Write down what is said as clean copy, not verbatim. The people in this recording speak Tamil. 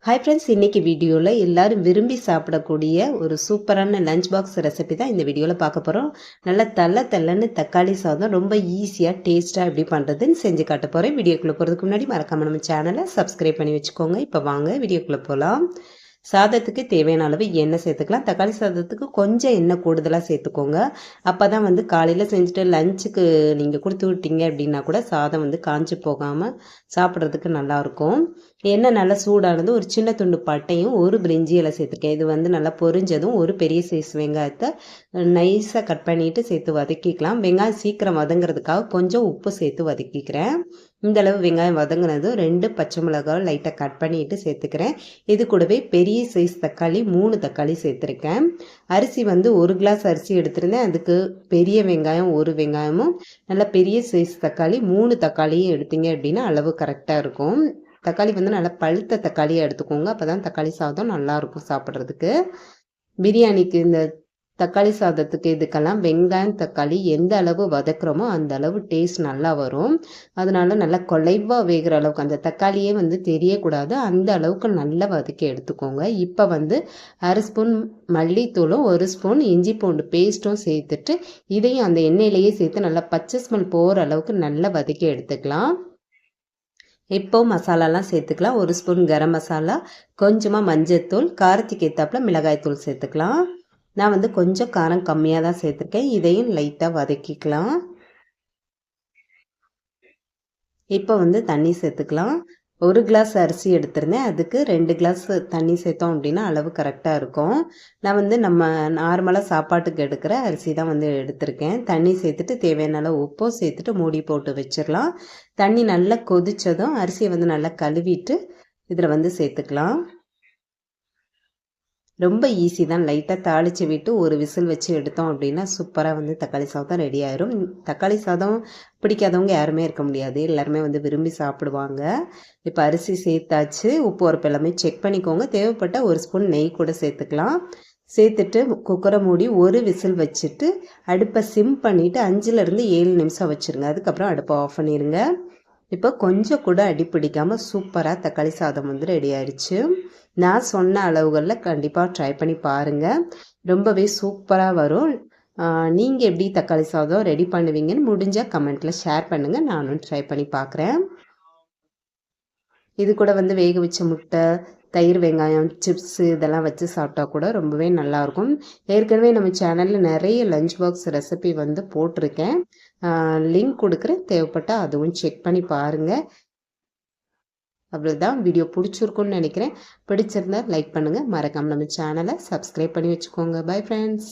ஹாய் ஃப்ரெண்ட்ஸ், இன்றைக்கி வீடியோவில் எல்லோரும் விரும்பி சாப்பிடக்கூடிய ஒரு சூப்பரான லஞ்ச் பாக்ஸ் ரெசிபி தான் இந்த வீடியோவில் பார்க்க போகிறோம். நல்லா தள்ளன்னு தக்காளி சாதம் ரொம்ப ஈஸியாக டேஸ்ட்டாக எப்படி பண்ணுறதுன்னு செஞ்சு காட்ட போகிறேன். வீடியோக்குள்ளே போகிறதுக்கு முன்னாடி மறக்காம நம்ம சேனலை சப்ஸ்கிரைப் பண்ணி வச்சுக்கோங்க. இப்போ வாங்க வீடியோக்குள்ளே போகலாம். சாதத்துக்கு தேவையான அளவு எண்ணெய் சேர்த்துக்கலாம். தக்காளி சாதத்துக்கு கொஞ்சம் எண்ணெய் கூடுதலாக சேர்த்துக்கோங்க. அப்போ தான் வந்து காலையில் செஞ்சுட்டு லஞ்சுக்கு நீங்கள் கொடுத்து விட்டீங்க அப்படின்னா கூட சாதம் வந்து காஞ்சி போகாமல் சாப்பிட்றதுக்கு நல்லாயிருக்கும். எண்ணெய் நல்லா சூடானது ஒரு சின்ன துண்டு பட்டையும் ஒரு பிரிஞ்சி இலை சேர்த்துருக்கேன். இது வந்து நல்லா பொரிஞ்சதும் ஒரு பெரிய சைஸ் வெங்காயத்தை நைஸாக கட் பண்ணிவிட்டு சேர்த்து வதக்கிக்கலாம். வெங்காயம் சீக்கிரம் வதங்கிறதுக்காக கொஞ்சம் உப்பு சேர்த்து வதக்கிக்கிறேன். இந்தளவு வெங்காயம் வதங்கினது 2 பச்சை மிளகாய் லைட்டாக கட் பண்ணிட்டு சேர்த்துக்கிறேன். இது கூடவே பெரிய சைஸ் தக்காளி 3 தக்காளி சேர்த்துருக்கேன். அரிசி வந்து 1 கிளாஸ் அரிசி எடுத்திருந்தேன். அதுக்கு பெரிய வெங்காயம் 1 வெங்காயமும் நல்லா பெரிய சைஸ் தக்காளி 3 தக்காளியும் எடுத்தீங்க அப்படின்னா அளவு கரெக்டாக இருக்கும். தக்காளி வந்து நல்லா பழுத்த தக்காளியாக எடுத்துக்கோங்க. அப்போ தான் தக்காளி சாதம் நல்லாயிருக்கும் சாப்பிட்றதுக்கு. பிரியாணிக்கு இந்த தக்காளி சாதத்துக்கு இதுக்கெல்லாம் வெங்காயம் தக்காளி எந்த அளவு வதக்குறோமோ அந்த அளவு டேஸ்ட் நல்லா வரும். அதனால நல்லா குலைவாக வேகிற அளவுக்கு அந்த தக்காளியே வந்து தெரியக்கூடாது, அந்த அளவுக்கு நல்லா வதக்கி எடுத்துக்கோங்க. இப்போ வந்து 1/2 ஸ்பூன் மல்லித்தூளும் 1 ஸ்பூன் இஞ்சி பூண்டு பேஸ்ட்டும் சேர்த்துட்டு இதையும் அந்த எண்ணெயிலேயே சேர்த்து நல்லா பச்சை ஸ்மெல் போகிற அளவுக்கு நல்லா வதக்கி எடுத்துக்கலாம். இப்போ மசாலாலாம் சேர்த்துக்கலாம். 1 ஸ்பூன் கரம் மசாலா, கொஞ்சமாக மஞ்சத்தூள், காரத்துக்கு ஏற்றாப்புல மிளகாய்த்தூள் சேர்த்துக்கலாம். நான் வந்து கொஞ்சம் காரம் கம்மியாக தான் சேர்த்துருக்கேன். இதையும் லைட்டாக வதக்கிக்கலாம். இப்போ வந்து தண்ணி சேர்த்துக்கலாம். 1 கிளாஸ் அரிசி எடுத்திருந்தேன். அதுக்கு 2 கிளாஸ் தண்ணி சேர்த்தோம் அப்படின்னா அளவு கரெக்டாக இருக்கும். நான் வந்து நம்ம நார்மலாக சாப்பாட்டுக்கு எடுக்கிற அரிசி தான் வந்து எடுத்திருக்கேன். தண்ணி சேர்த்துட்டு தேவையான அளவு உப்பும் சேர்த்துட்டு மூடி போட்டு வச்சிடலாம். தண்ணி நல்லா கொதித்ததும் அரிசியை வந்து நல்லா கழுவிட்டு இதில் வந்து சேர்த்துக்கலாம். ரொம்ப ஈஸி தான். லைட்டாக தாளித்து விட்டு ஒரு விசில் வச்சு எடுத்தோம் அப்படின்னா சூப்பராக வந்து தக்காளி சாதம் ரெடி ஆயிரும். தக்காளி சாதம் பிடிக்காதவங்க யாருமே இருக்க முடியாது, எல்லாருமே வந்து விரும்பி சாப்பிடுவாங்க. இப்போ அரிசி சேர்த்தாச்சு. உப்பு உரப்பு எல்லாமே செக் பண்ணிக்கோங்க. தேவைப்பட்ட 1 ஸ்பூன் நெய் கூட சேர்த்துக்கலாம். சேர்த்துட்டு குக்கரை மூடி ஒரு விசில் வச்சுட்டு அடுப்பை சிம் பண்ணிவிட்டு 5லேருந்து 7 நிமிஷம் வச்சுருங்க. அதுக்கப்புறம் அடுப்பை ஆஃப் பண்ணிடுங்க. இப்போ கொஞ்சம் கூட அடி பிடிக்காமல் சூப்பராக தக்காளி சாதம் வந்து ரெடி ஆயிடுச்சு. நான் சொன்ன அளவுகளில் கண்டிப்பாக ட்ரை பண்ணி பாருங்கள். ரொம்பவே சூப்பராக வரும். நீங்கள் எப்படி தக்காளி சாதம் ரெடி பண்ணுவீங்கன்னு முடிஞ்சால் கமெண்ட்டில் ஷேர் பண்ணுங்கள். நானும் ட்ரை பண்ணி பார்க்குறேன். இது கூட வந்து வேக வச்ச முட்டை, தயிர், வெங்காயம், சிப்ஸு இதெல்லாம் வச்சு சாப்பிட்டா கூட ரொம்பவே நல்லாயிருக்கும். ஏற்கனவே நம்ம சேனலில் நிறைய லஞ்ச் பாக்ஸ் ரெசிபி வந்து போட்டிருக்கேன். லிங்க் கொடுக்குறேன், தேவைப்பட்டால் அதுவும் செக் பண்ணி பாருங்கள். அவ்வளோதான். வீடியோ பிடிச்சிருக்குன்னு நினைக்கிறேன். பிடிச்சிருந்தா லைக் பண்ணுங்கள். மறக்காமல் நம்ம சேனலை சப்ஸ்கிரைப் பண்ணி வச்சுக்கோங்க. Bye friends.